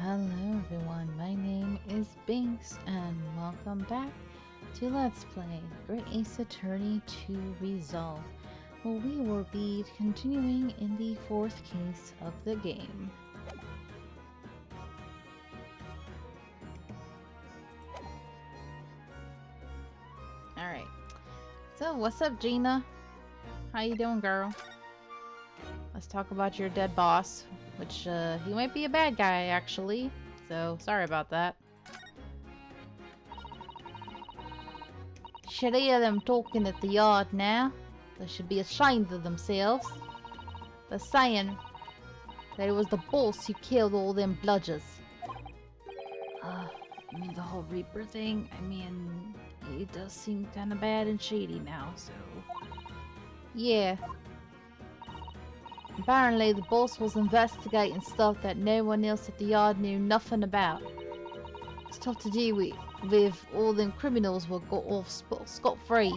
Hello everyone, my name is Binks and welcome back to Let's Play Great Ace Attorney 2 Resolve, where we will be continuing in the fourth case of the game. Alright, so what's up Gina? How you doing, girl? Let's talk about your dead boss, which he might be a bad guy actually, so sorry about that. Should hear them talking at the yard now. They should be ashamed of themselves. They're saying that it was the boss who killed all them bludgers. You mean the whole Reaper thing? I mean, it does seem kind of bad and shady now, so... Yeah. Apparently the boss was investigating stuff that no one else at the yard knew nothing about. Stuff to do with all them criminals were got off scot-free.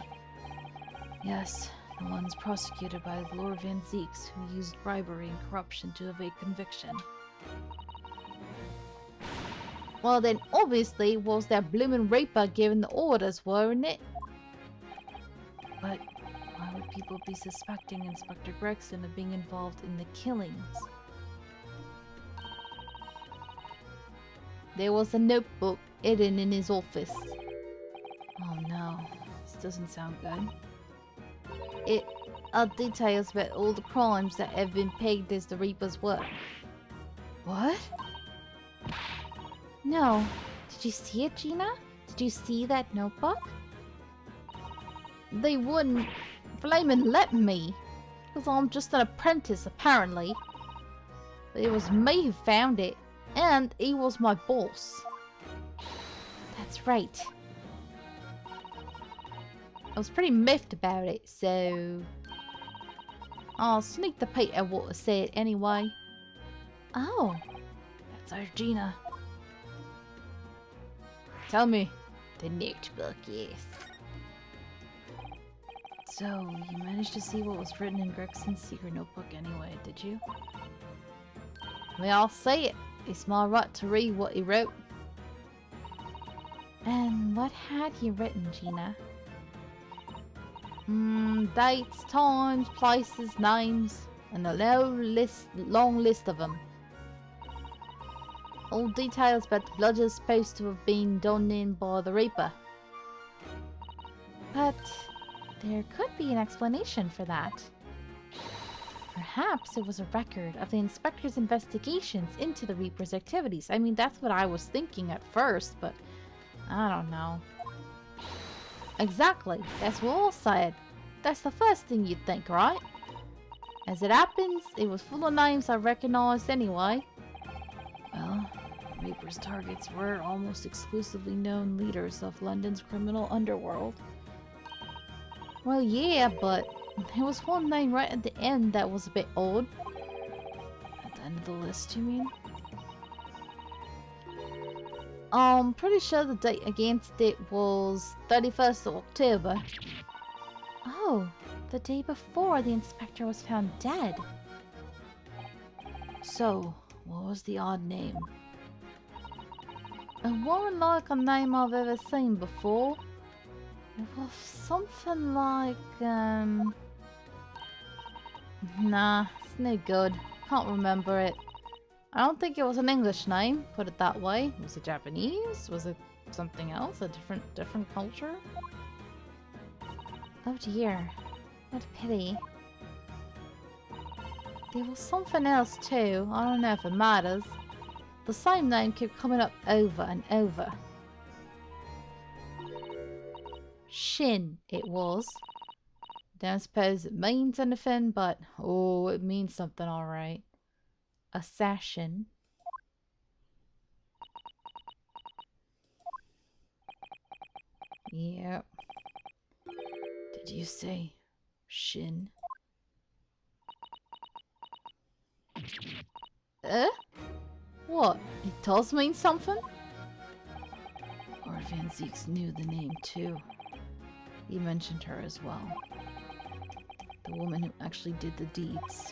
Yes, the ones prosecuted by Lord Van Zeeks who used bribery and corruption to evade conviction. Well then, obviously, it was that bloomin' Reaper giving the orders, weren't it? But why would people be suspecting Inspector Gregson of being involved in the killings? There was a notebook hidden in his office. Oh no, this doesn't sound good. It had details about all the crimes that have been pegged as the Reaper's work. What? No. Did you see it, Gina? Did you see that notebook? They wouldn't flamin' let me. Because I'm just an apprentice, apparently. But it was me who found it. And he was my boss. That's right. I was pretty miffed about it, so... I'll sneak the peek at what was said anyway. Oh, that's our Gina. Tell me. The notebook, yes. So, you managed to see what was written in Gregson's secret notebook anyway, did you? Well, I'll say it. It's my right to read what he wrote. And what had he written, Gina? Dates, times, places, names, and a long list of them. All details about the bludgers supposed to have been done in by the Reaper. But there could be an explanation for that. Perhaps it was a record of the inspector's investigations into the Reaper's activities. I mean, that's what I was thinking at first, but I don't know. Exactly, that's what I said. That's the first thing you'd think, right? As it happens, it was full of names I recognized anyway. Well, Reaper's targets were almost exclusively known leaders of London's criminal underworld. Well, yeah, but there was one name right at the end that was a bit odd. At the end of the list, you mean? I'm pretty sure the date against it was 31st of October. Oh, the day before the inspector was found dead. So, what was the odd name? It wasn't like a name I've ever seen before. It was something like, Nah, it's no good. Can't remember it. I don't think it was an English name, put it that way. Was it Japanese? Was it something else? A different culture? Oh dear. What a pity. There was something else too. I don't know if it matters. The same name kept coming up over and over. Shin, it was. Don't suppose it means anything, but oh, it means something alright. Assassin. Yep. Did you say Shin? What? It does mean something? Lord Van Zeeks knew the name too. He mentioned her as well. The woman who actually did the deeds.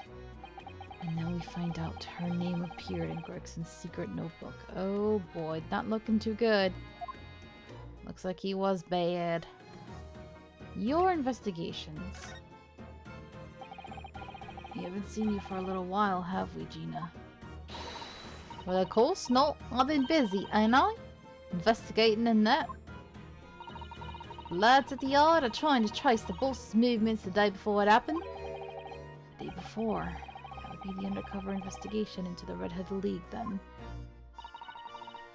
And then we find out her name appeared in Gregson's secret notebook. Oh boy, not looking too good. Looks like he was bad. Your investigations. We haven't seen you for a little while, have we, Gina? Well, of course not. I've been busy, ain't I? Investigating and that. Lads at the yard are trying to trace the boss's movements the day before it happened. The day before. That would be the undercover investigation into the Red-Headed League, then.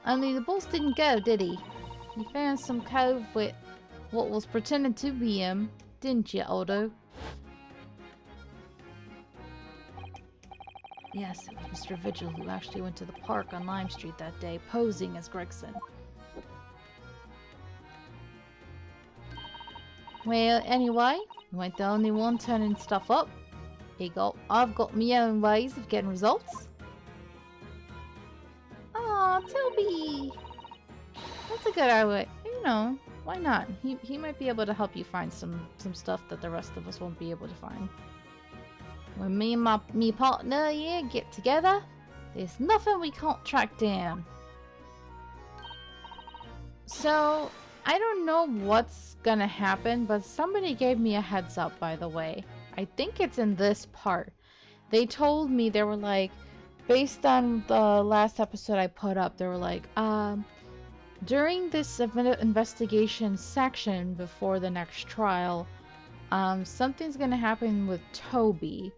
Only the boss didn't go, did he? You found some cove with what was pretending to be him, didn't you, Odo? Yes, it was Mr. Vigil who actually went to the park on Lime Street that day, posing as Gregson. Well, anyway, you ain't the only one turning stuff up. I've got my own ways of getting results. Aw, Toby! That's a good idea. You know, why not? He might be able to help you find some stuff that the rest of us won't be able to find. When me and me partner here get together, there's nothing we can't track down. So, I don't know what's gonna happen, but somebody gave me a heads up, by the way. I think it's in this part. They told me, they were like, based on the last episode I put up, they were like, during this investigation section before the next trial, something's gonna happen with Toby.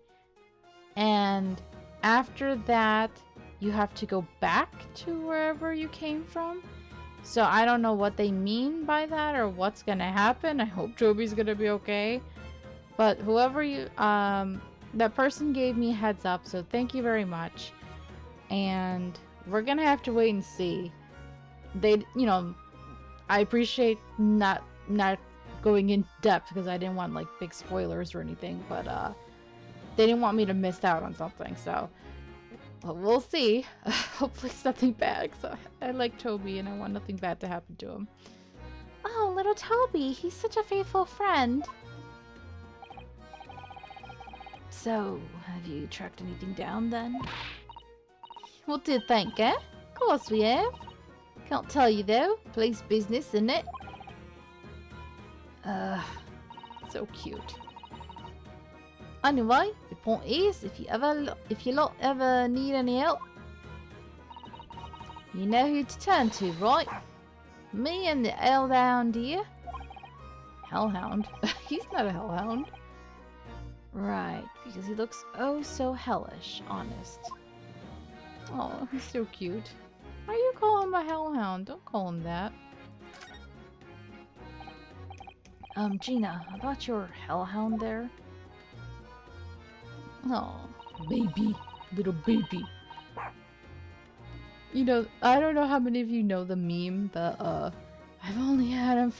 And after that, you have to go back to wherever you came from. So I don't know what they mean by that or what's gonna happen. I hope Toby's gonna be okay. But whoever you, that person gave me a heads up, so thank you very much. And we're gonna have to wait and see. They, you know, I appreciate not going in depth because I didn't want like big spoilers or anything, but they didn't want me to miss out on something, so we'll see. Hopefully it's nothing bad, because I like Toby and I want nothing bad to happen to him. Oh, little Toby, he's such a faithful friend. So, have you tracked anything down then? Well, did think, eh? Of course we have. Can't tell you though. Police business, isn't it? So cute. Anyway, the point is, if you lot ever need any help, you know who to turn to, right? Me and the Hellhound here. Hellhound? He's not a Hellhound. Right, because he looks oh so hellish, honest. Oh, he's so cute. Why you call him a Hellhound? Don't call him that. Gina, about your Hellhound there? Oh, baby. Little baby. You know, I don't know how many of you know the meme that, I've only had him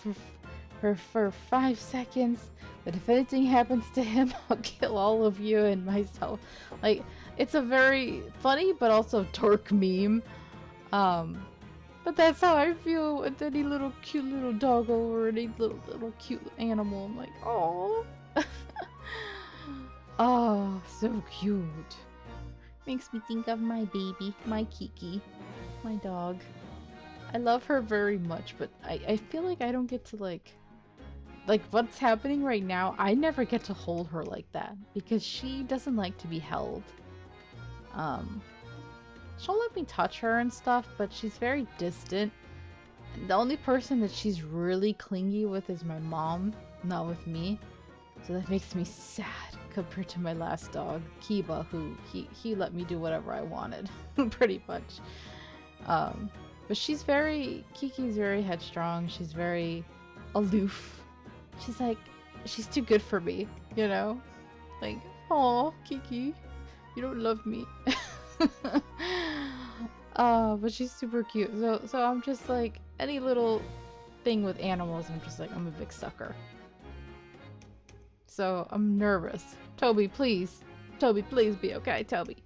for 5 seconds, but if anything happens to him, I'll kill all of you and myself. Like, it's a very funny but also dark meme. But that's how I feel with any little cute little doggo or any little cute animal. I'm like, oh. Oh, so cute. Makes me think of my baby, my Kiki, my dog. I love her very much, but I feel like I don't get to like what's happening right now, I never get to hold her like that because she doesn't like to be held. She'll let me touch her and stuff, but she's very distant. The only person that she's really clingy with is my mom, not with me. So that makes me sad compared to my last dog, Kiba, who he let me do whatever I wanted, pretty much. But Kiki's very headstrong. She's very aloof. She's like, she's too good for me, you know? Like, oh, Kiki, you don't love me. But she's super cute. So I'm just like, any little thing with animals, I'm just like, I'm a big sucker. So I'm nervous. Toby, please. Toby, please be okay, Toby.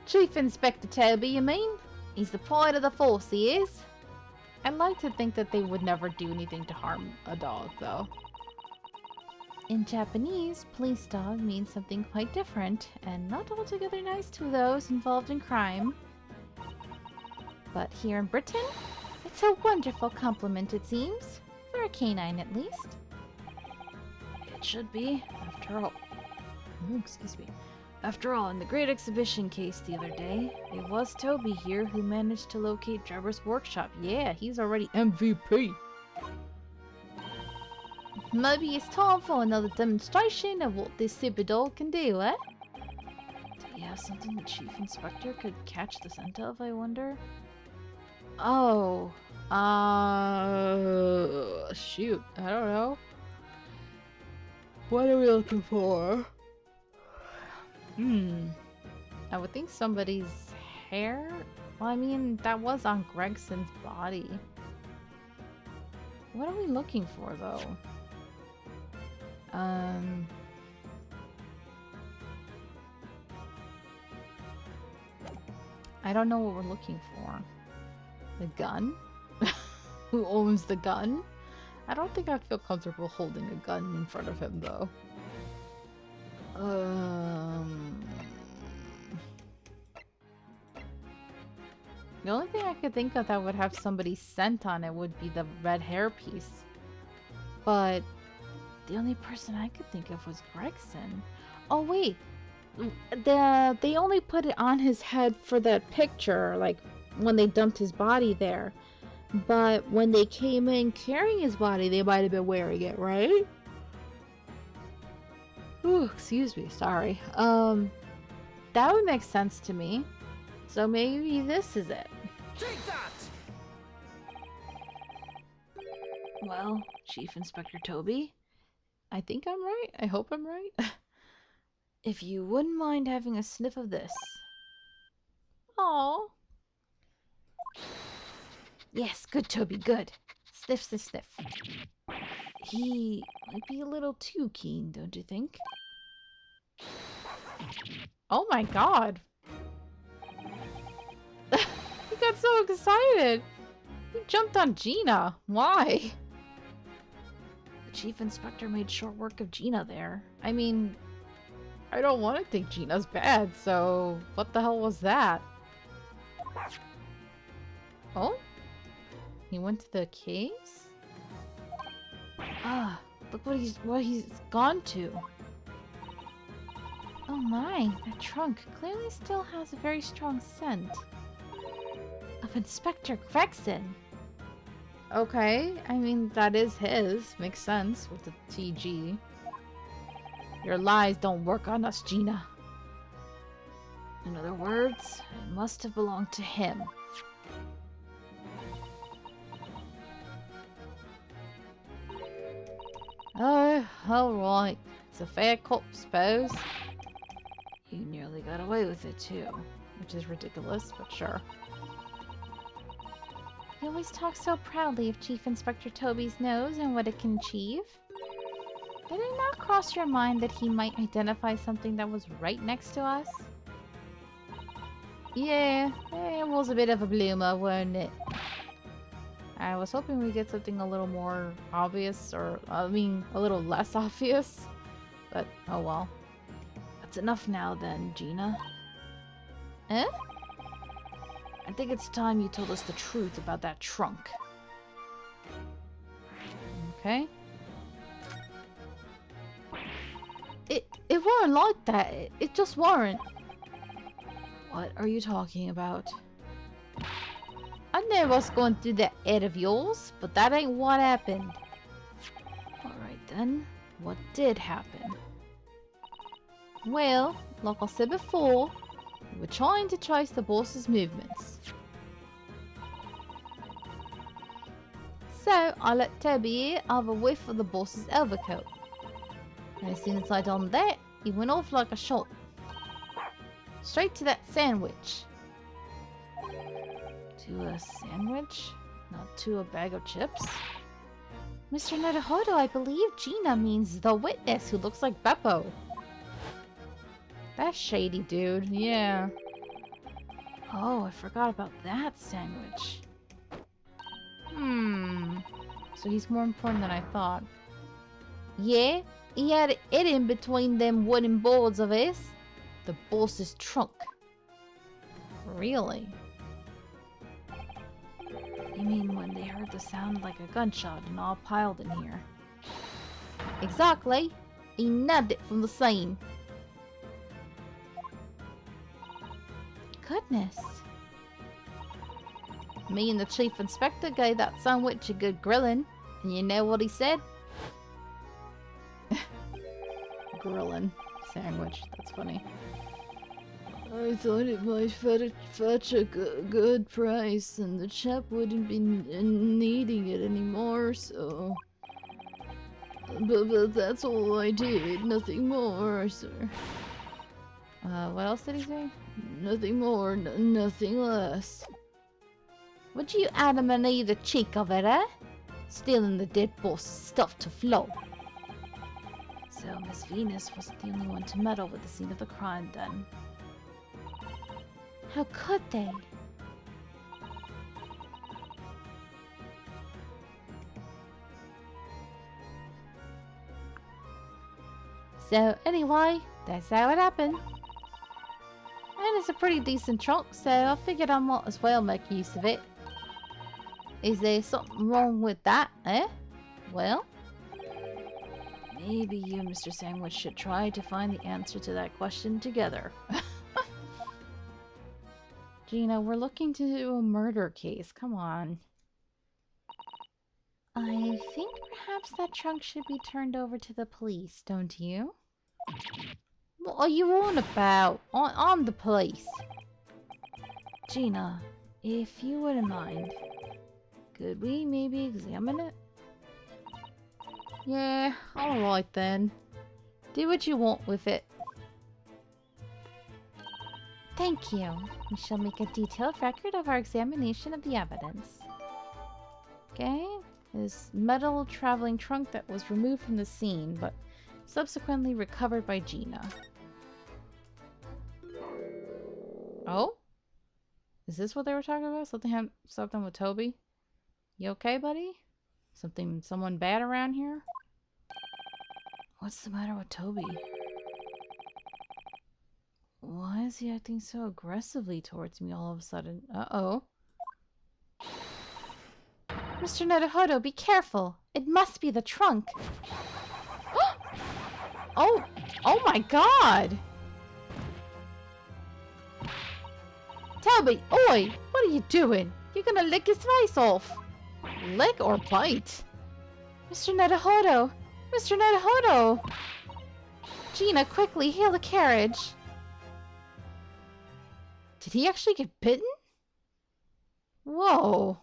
Chief Inspector Toby, you mean? He's the pride of the force, he is. I'd like to think that they would never do anything to harm a dog, though. In Japanese, police dog means something quite different, and not altogether nice to those involved in crime. But here in Britain, it's a wonderful compliment, it seems. For a canine, at least. It should be, after all. Excuse me. After all, in the Great Exhibition case the other day, it was Toby here who managed to locate Trevor's workshop. Yeah, he's already MVP. Maybe it's time for another demonstration of what this super dog can do, eh? Do you have something the Chief Inspector could catch the scent of, I wonder? Oh, shoot, I don't know. What are we looking for? I would think somebody's hair? Well, I mean, that was on Gregson's body. What are we looking for, though? I don't know what we're looking for. The gun? Who owns the gun? I don't think I'd feel comfortable holding a gun in front of him, though. The only thing I could think of that would have somebody's scent on it would be the red hairpiece. But the only person I could think of was Gregson. Oh wait, they only put it on his head for that picture, like when they dumped his body there. But when they came in carrying his body, they might have been wearing it, right? Ooh, excuse me, sorry. That would make sense to me. So maybe this is it. Take that! Well, Chief Inspector Toby, I think I'm right. I hope I'm right. If you wouldn't mind having a sniff of this. Aww. Yes, good, Toby, good. Sniff, sniff, sniff. He might be a little too keen, don't you think? Oh my god. He got so excited. He jumped on Gina. Why? The Chief Inspector made short work of Gina there. I mean, I don't want to think Gina's bad, so what the hell was that? Oh? He went to the caves? Ah, look what he's gone to. Oh my, that trunk clearly still has a very strong scent. Of Inspector Gregson. Okay, I mean, that is his. Makes sense with the TG. Your lies don't work on us, Gina. In other words, it must have belonged to him. Oh, alright. It's a fair cop, suppose. You nearly got away with it, too. Which is ridiculous, but sure. He always talks so proudly of Chief Inspector Toby's nose and what it can achieve. Did it not cross your mind that he might identify something that was right next to us? Yeah, it was a bit of a bloomer, wasn't it? I was hoping we'd get something a little more obvious, or, I mean, a little less obvious. But, oh well. That's enough now then, Gina. Eh? I think it's time you told us the truth about that trunk. Okay. It weren't like that. It just weren't. What are you talking about? I know what's going through that head of yours, but that ain't what happened. Alright then, what did happen? Well, like I said before, we were trying to trace the boss's movements. So, I let Toby have a whiff of the boss's overcoat. And as soon as I done that, he went off like a shot. Straight to that sandwich. To a sandwich? Not to a bag of chips? Mr. Naruhodo, I believe Gina means the witness who looks like Beppo. That's shady, dude. Yeah. Oh, I forgot about that sandwich. So he's more important than I thought. Yeah, he had it hidden between them wooden boards of his. The boss's trunk. Really? You mean when they heard the sound like a gunshot and all piled in here? Exactly. He nabbed it from the scene. Goodness. Me and the chief inspector gave that sandwich a good grilling. And you know what he said? Grilling sandwich. That's funny. I thought it might fetch a good price and the chap wouldn't be needing it anymore, so... But that's all I did. Nothing more, sir. What else did he say? Nothing more, nothing less. Would you Adam and Eve the cheek of it, eh? Stealing the dead boss stuff to flow. So Miss Venus wasn't the only one to meddle with the scene of the crime then. How could they? So anyway, that's how it happened. And it's a pretty decent trunk, so I figured I might as well make use of it. Is there something wrong with that, eh? Well, maybe you, Mr. Sandwich, should try to find the answer to that question together. Gina, we're looking to do a murder case. Come on. I think perhaps that trunk should be turned over to the police, don't you? What are you on about? I'm the police. Gina, if you wouldn't mind, could we maybe examine it? Yeah, alright then. Do what you want with it. Thank you. We shall make a detailed record of our examination of the evidence. Okay. This metal traveling trunk that was removed from the scene, but subsequently recovered by Gina. Oh? Is this what they were talking about? Something with Toby? You okay, buddy? Someone bad around here? What's the matter with Toby? Why is he acting so aggressively towards me all of a sudden? Uh-oh. Mr. Naruhodo, be careful! It must be the trunk! Oh! Oh my god! Toby! Oi! What are you doing? You're gonna lick his face off! Lick or bite? Mr. Naruhodo! Mr. Naruhodo! Gina, quickly, hail a carriage! Did he actually get bitten? Whoa.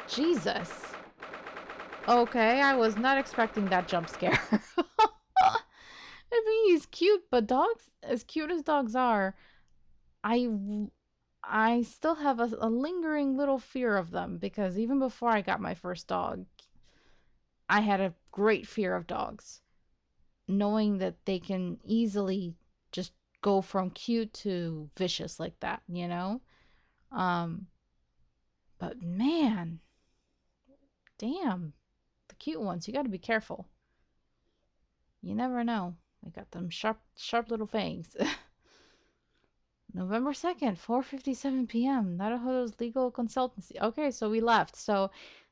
Jesus. Okay, I was not expecting that jump scare. I mean, he's cute, but dogs, as cute as dogs are, I still have a lingering little fear of them because even before I got my first dog, I had a great fear of dogs. Knowing that they can easily just go from cute to vicious like that, you know? But man, damn, the cute ones, you gotta be careful. You never know. They got them sharp little fangs. November 2nd, 4:57 p.m. Naruhodo's legal consultancy. Okay, so we left. So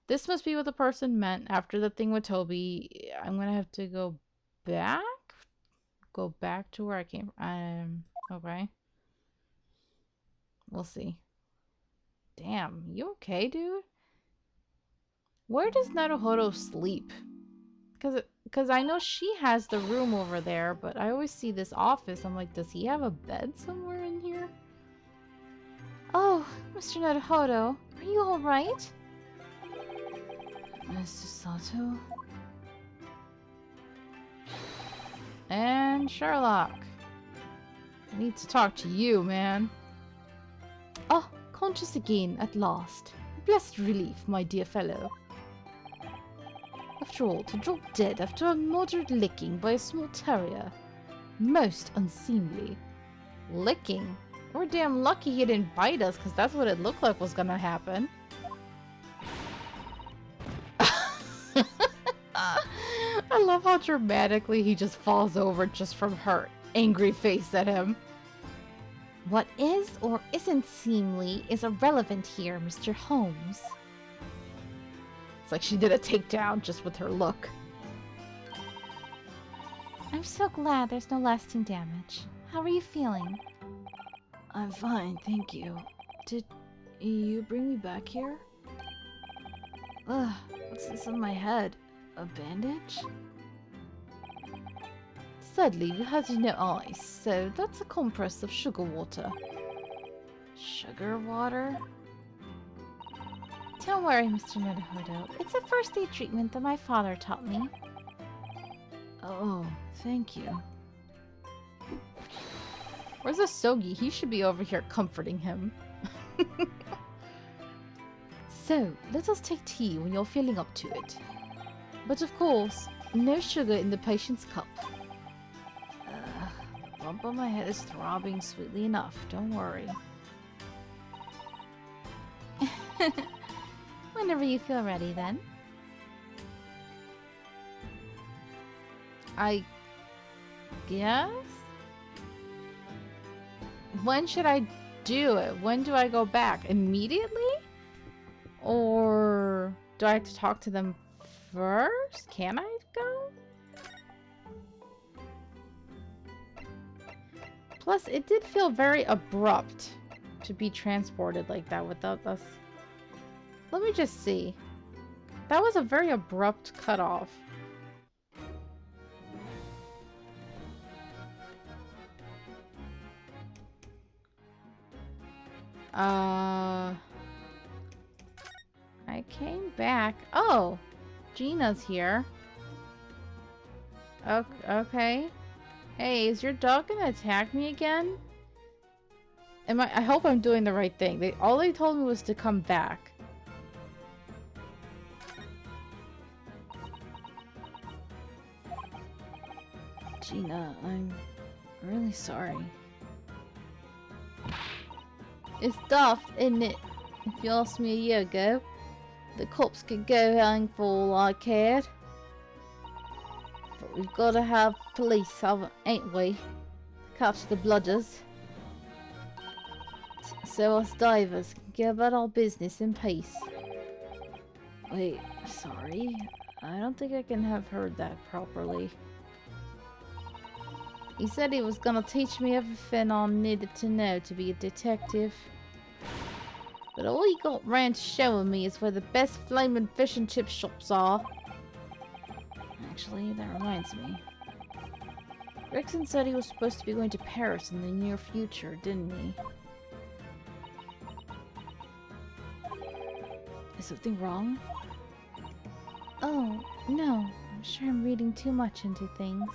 this must be what the person meant after the thing with Toby. I'm gonna have to go back? Go back to where I came from. Okay. We'll see. Damn, you okay, dude? Where does Naruhodo sleep? Because I know she has the room over there, but I always see this office. I'm like, does he have a bed somewhere in here? Oh, Mr. Naruhodo, are you alright? Mr. Sato? And Sherlock. I need to talk to you, man. Oh, conscious again, at last. Blessed relief, my dear fellow. After all, to drop dead after a moderate licking by a small terrier. Most unseemly. Licking? We're damn lucky he didn't bite us, because that's what it looked like was gonna happen. I I love how dramatically he just falls over just from her angry face at him. What is or isn't seemly is irrelevant here, Mr. Holmes. It's like she did a takedown just with her look. I'm so glad there's no lasting damage. How are you feeling? I'm fine, thank you. Did you bring me back here? Ugh, what's this on my head? A bandage? Sadly, we had no ice, so that's a compress of sugar water. Sugar water? Don't worry, Mr. Nodohodo. It's a first aid treatment that my father taught me. Oh, thank you. Where's Asogi? He should be over here comforting him. So, let us take tea when you're feeling up to it. But of course, no sugar in the patient's cup. Bump on my head is throbbing sweetly enough, don't worry. Whenever you feel ready, then. I guess? When should I do it? When do I go back? Immediately? Or do I have to talk to them first? Can I go? Plus, it did feel very abrupt to be transported like that without us. Let me just see. That was a very abrupt cutoff. I came back. Oh, Gina's here. Okay. Hey, is your dog gonna attack me again? I hope I'm doing the right thing. All they told me was to come back. Gina, I'm really sorry. It's daft, isn't it? If you asked me a year ago, the cops could go hang for all I cared. But we've got to have police, ain't we? To catch the blooders. So us divers can get about our business in peace. Wait, sorry? I don't think I can have heard that properly. He said he was gonna teach me everything I needed to know to be a detective. But all he got round to showing me is where the best flaming fish and chip shops are. Actually, that reminds me. Gregson said he was supposed to be going to Paris in the near future, didn't he? Is something wrong? Oh, no. I'm sure I'm reading too much into things.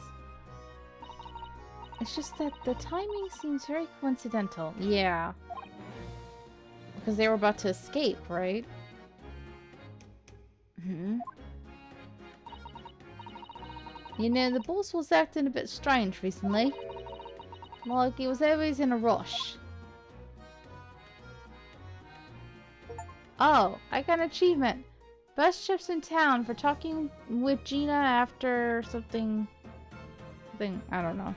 It's just that the timing seems very coincidental. Yeah. Because they were about to escape, right? You know, the boss was acting a bit strange recently. Like he was always in a rush. Oh, I got an achievement. Best chips in town for talking with Gina after something, I don't know.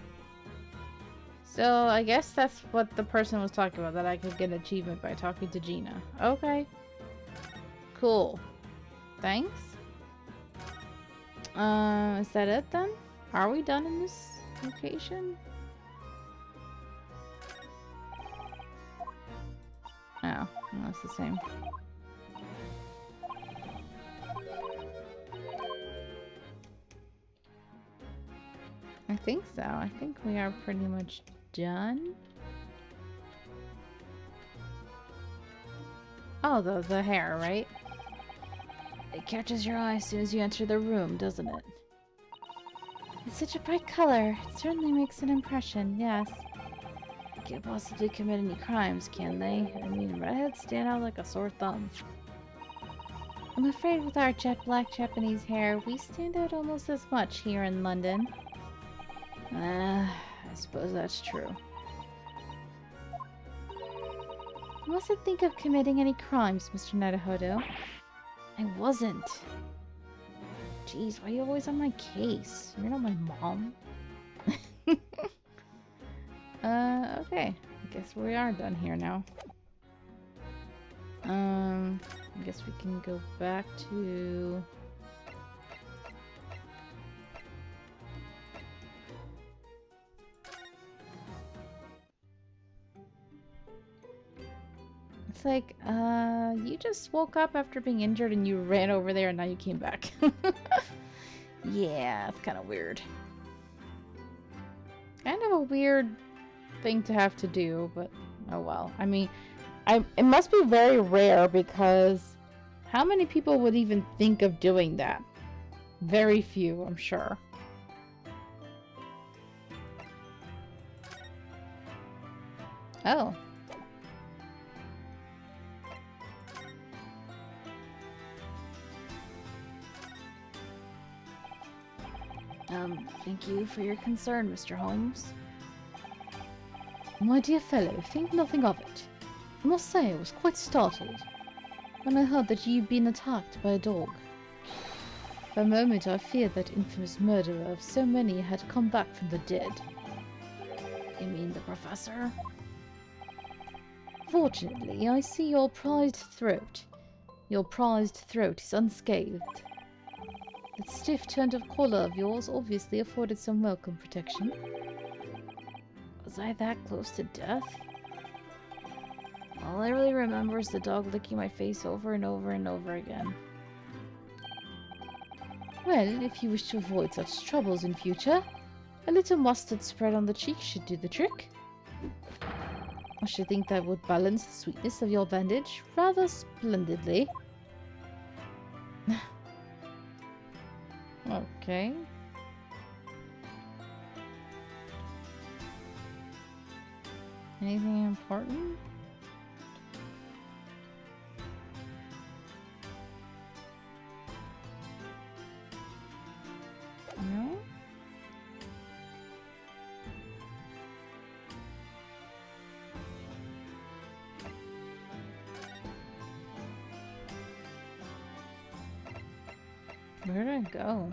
So I guess that's what the person was talking about, that I could get an achievement by talking to Gina. Okay. Cool. Thanks. Is that it then? Are we done in this location? Oh, that's the same. I think so. I think we are pretty much done. Oh, the hair, right? It catches your eye as soon as you enter the room, doesn't it? It's such a bright color. It certainly makes an impression, yes. Can't possibly commit any crimes, can they? I mean, redheads stand out like a sore thumb. I'm afraid with our jet black Japanese hair, we stand out almost as much here in London. I suppose that's true. You mustn't think of committing any crimes, Mr. Naruhodo. I wasn't. Jeez, why are you always on my case? You're not my mom. Okay. I guess we are done here now. I guess we can go back to... It's like, you just woke up after being injured and you ran over there and now you came back. Yeah, it's kind of weird. Kind of a weird thing to have to do, but oh well. I mean, it must be very rare because how many people would even think of doing that? Very few, I'm sure. Oh. Thank you for your concern, Mr. Holmes. My dear fellow, think nothing of it. I must say I was quite startled when I heard that you'd been attacked by a dog. For a moment I feared that infamous murderer of so many had come back from the dead. You mean the professor? Fortunately, I see your prized throat. Your prized throat is unscathed. That stiff turned of collar of yours obviously afforded some welcome protection. Was I that close to death? All I really remember is the dog licking my face over and over and over again. Well, if you wish to avoid such troubles in future, a little mustard spread on the cheeks should do the trick. I should think that would balance the sweetness of your bandage rather splendidly. Okay. Anything important? No? Where did I go?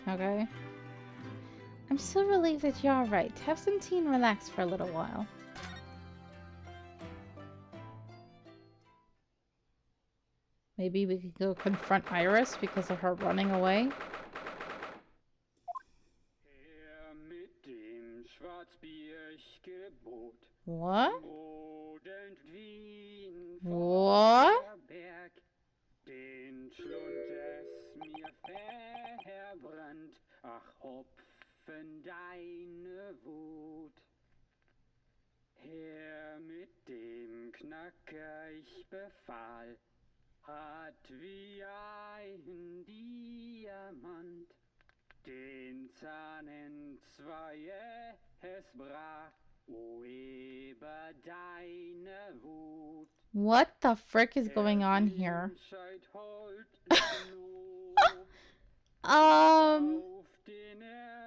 Okay. I'm so relieved that you're alright. Have some tea and relax for a little while. Maybe we could go confront Iris because of her running away. What? What? Den Schlund es mir verbrannt, ach Hopfen deine Wut. Her mit dem Knacker ich befahl, hat wie ein Diamant, den Zahn entzwei es brach, o über deine Wut. What the frick is going on here?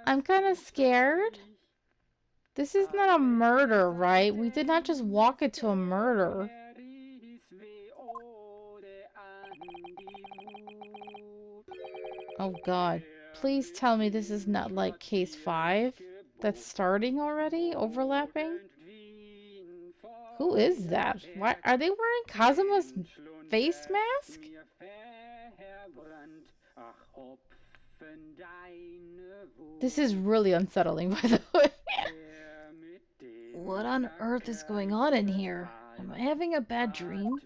I'm kind of scared. This is not a murder, right? We did not just walk into a murder. Oh god. Please tell me this is not like case 5 that's starting already? Overlapping? Who is that? Why are they wearing Kazuma's face mask? This is really unsettling, by the way. What on earth is going on in here? Am I having a bad dream?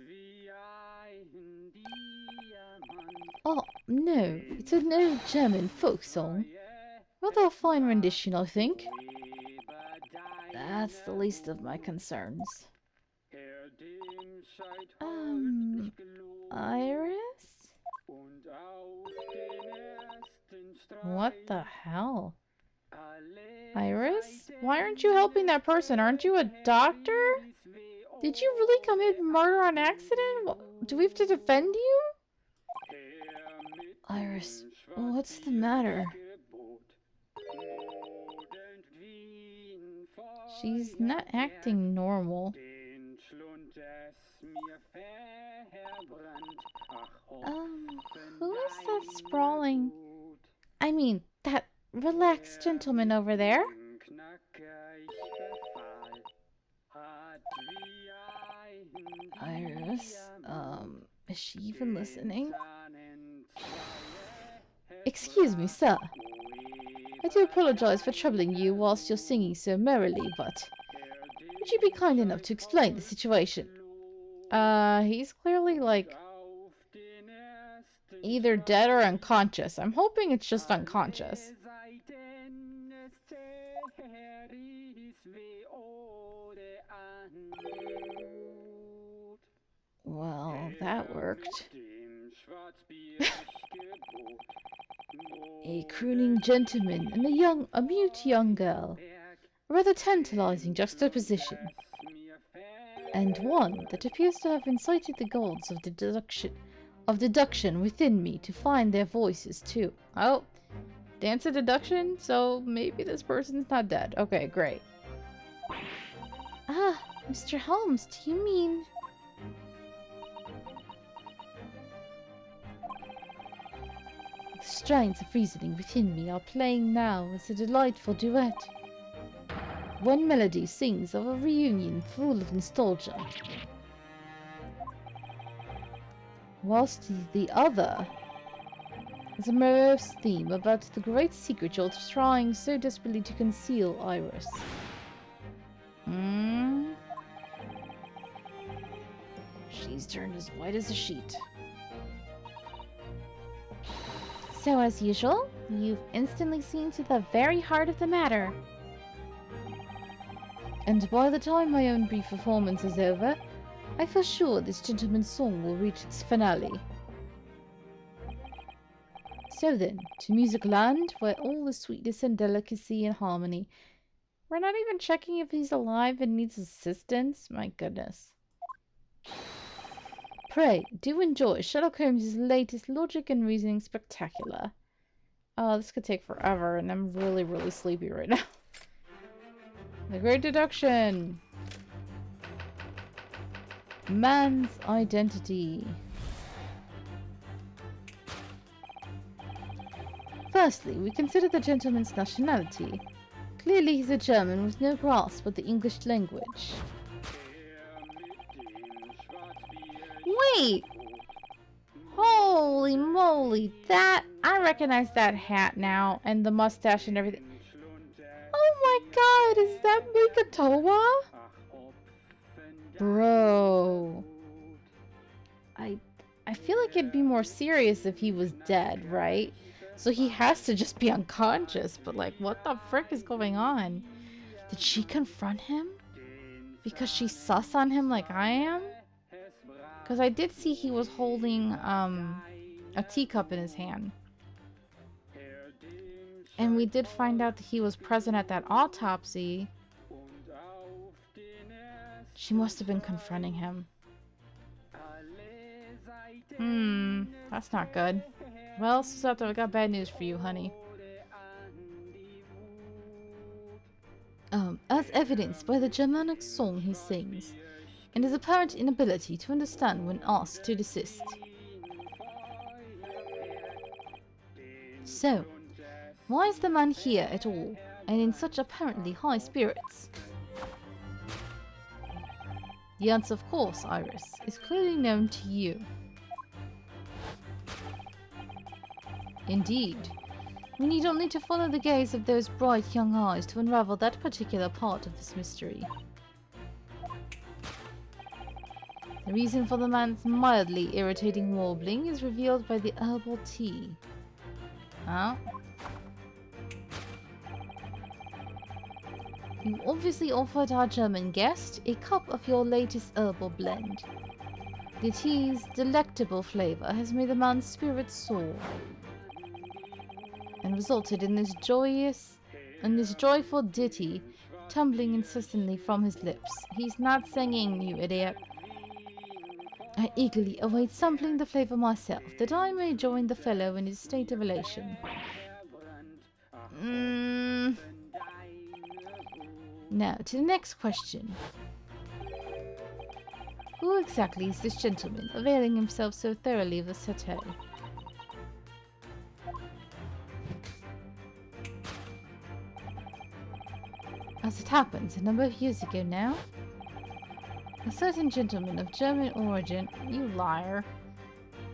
Oh, no. It's an old German folk song. Rather a fine rendition, I think. That's the least of my concerns. Iris? What the hell? Iris? Why aren't you helping that person? Aren't you a doctor? Did you really commit murder on accident? Do we have to defend you? Iris, what's the matter? She's not acting normal. Who is that sprawling? I mean, that relaxed gentleman over there? Iris, is she even listening? Excuse me, sir. I do apologize for troubling you whilst you're singing so merrily, but would you be kind enough to explain the situation? He's clearly, like, either dead or unconscious. I'm hoping it's just unconscious. Well, that worked. A crooning gentleman and a mute young girl. A rather tantalizing juxtaposition. And one that appears to have incited the gods of deduction within me to find their voices too. Oh, dance of deduction? So maybe this person's not dead. Okay, great. Ah, Mr. Holmes, do you mean... The strains of reasoning within me are playing now as a delightful duet. One melody sings of a reunion full of nostalgia, whilst the other is a morose theme about the great secret you're trying so desperately to conceal, Iris. She's turned as white as a sheet. So, as usual, you've instantly seen to the very heart of the matter. And by the time my own brief performance is over, I feel sure this gentleman's song will reach its finale. So then, to Music Land, where all is sweetness and delicacy and harmony. We're not even checking if he's alive and needs assistance? My goodness. Pray, do enjoy Sherlock Holmes' latest Logic and Reasoning Spectacular. Oh, this could take forever, and I'm really, really sleepy right now. The Great Deduction. Man's identity. Firstly, we consider the gentleman's nationality. Clearly he's a German with no grasp of the English language. Wait! Holy moly, I recognize that hat now, and the mustache and everything. Oh my god, is that Mikatoa? Bro. I feel like it'd be more serious if he was dead, right? So he has to just be unconscious, but like, what the frick is going on? Did she confront him? Because she's sus on him like I am? Because I did see he was holding, a teacup in his hand. And we did find out that he was present at that autopsy. She must have been confronting him. That's not good. Well, Susato, I got bad news for you, honey. As evidenced by the Germanic song he sings, and his apparent inability to understand when asked to desist. So, why is the man here at all, and in such apparently high spirits? The answer, of course, Iris, is clearly known to you. Indeed, we need only to follow the gaze of those bright young eyes to unravel that particular part of this mystery. The reason for the man's mildly irritating warbling is revealed by the herbal tea. Huh? You obviously offered our German guest a cup of your latest herbal blend. The tea's delectable flavor has made the man's spirits soar, and resulted in this joyful ditty tumbling insistently from his lips. He's not singing, you idiot. I eagerly await sampling the flavor myself, that I may join the fellow in his state of elation. Now, to the next question. Who exactly is this gentleman, availing himself so thoroughly of the satire? As it happens, a number of years ago now, a certain gentleman of German origin, you liar,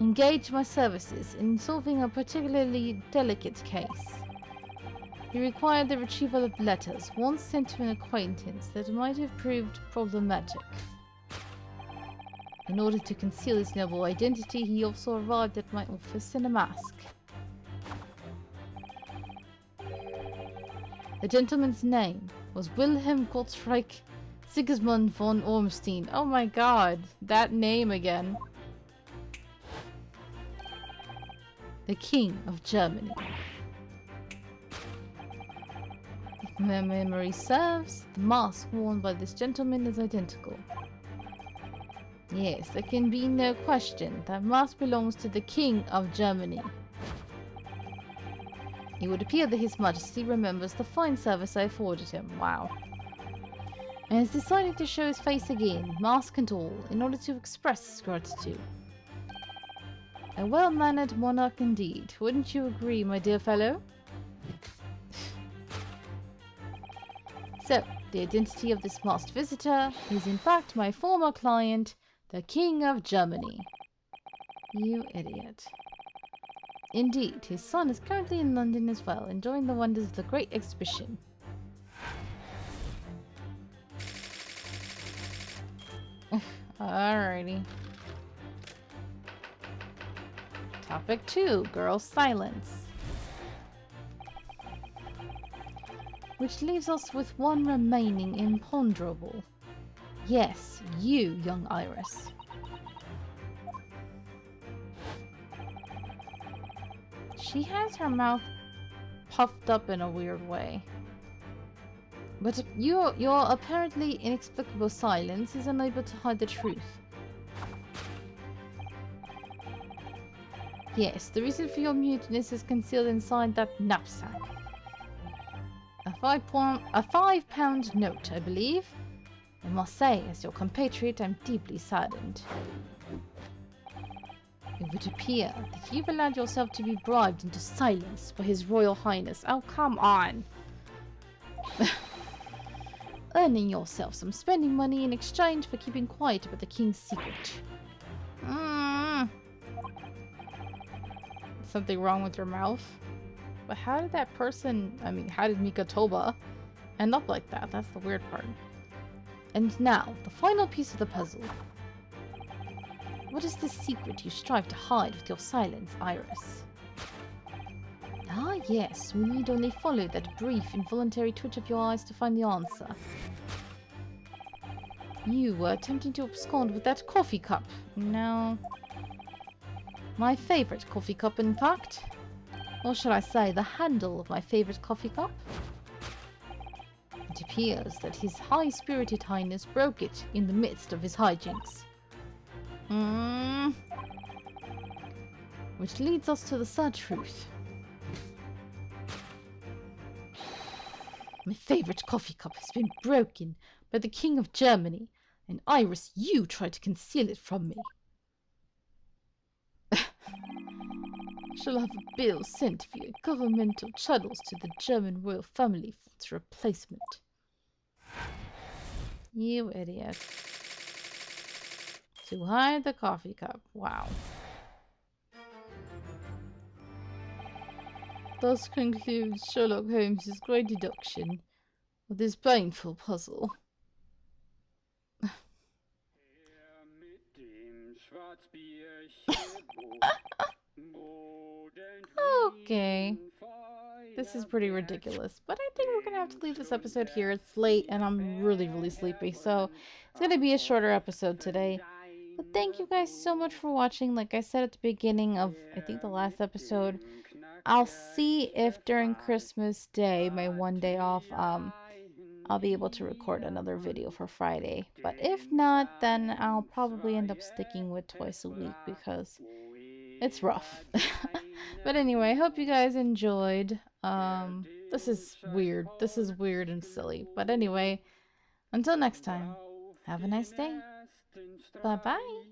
engaged my services in solving a particularly delicate case. He required the retrieval of letters once sent to an acquaintance that might have proved problematic. In order to conceal his noble identity, he also arrived at my office in a mask. The gentleman's name was Wilhelm Gottschalk Sigismund von Ormstein. Oh my god, that name again. The King of Germany. If my memory serves, the mask worn by this gentleman is identical. Yes, there can be no question. That mask belongs to the King of Germany. It would appear that His Majesty remembers the fine service I afforded him. Wow. And has decided to show his face again, mask and all, in order to express his gratitude. A well-mannered monarch indeed. Wouldn't you agree, my dear fellow? So, the identity of this masked visitor is in fact my former client, the King of Germany. You idiot. Indeed, his son is currently in London as well, enjoying the wonders of the Great Exhibition. Alrighty. Topic 2, Girl Silence. Which leaves us with one remaining imponderable. Yes, you, young Iris. She has her mouth puffed up in a weird way. But your apparently inexplicable silence is unable to hide the truth. Yes, the reason for your muteness is concealed inside that knapsack. A £5 note, I believe. I must say, as your compatriot, I'm deeply saddened. It would appear that you've allowed yourself to be bribed into silence by His Royal Highness. Oh, come on! Earning yourself some spending money in exchange for keeping quiet about the King's secret. Something wrong with your mouth? But how did that person, how did Mika Toba end up like that? That's the weird part. And now, the final piece of the puzzle. What is the secret you strive to hide with your silence, Iris? Ah, yes, we need only follow that brief, involuntary twitch of your eyes to find the answer. You were attempting to abscond with that coffee cup. No. My favorite coffee cup, in fact. Or should I say, the handle of my favorite coffee cup? It appears that His High-Spirited Highness broke it in the midst of his hijinks. Which leads us to the sad truth. My favorite coffee cup has been broken by the King of Germany, and Iris, you tried to conceal it from me. Shall have a bill sent via governmental channels to the German royal family for its replacement. You idiot. To hide the coffee cup. Wow. Thus concludes Sherlock Holmes' great deduction of this painful puzzle. Okay. This is pretty ridiculous, but I think we're gonna have to leave this episode here. It's late and I'm really, really sleepy, so it's gonna be a shorter episode today. But thank you guys so much for watching. Like I said at the beginning of, I think, the last episode, I'll see if during Christmas Day, my one day off, I'll be able to record another video for Friday. But if not, then I'll probably end up sticking with twice a week because it's rough. But anyway, I hope you guys enjoyed. This is weird. This is weird and silly. But anyway, until next time, have a nice day. Bye bye.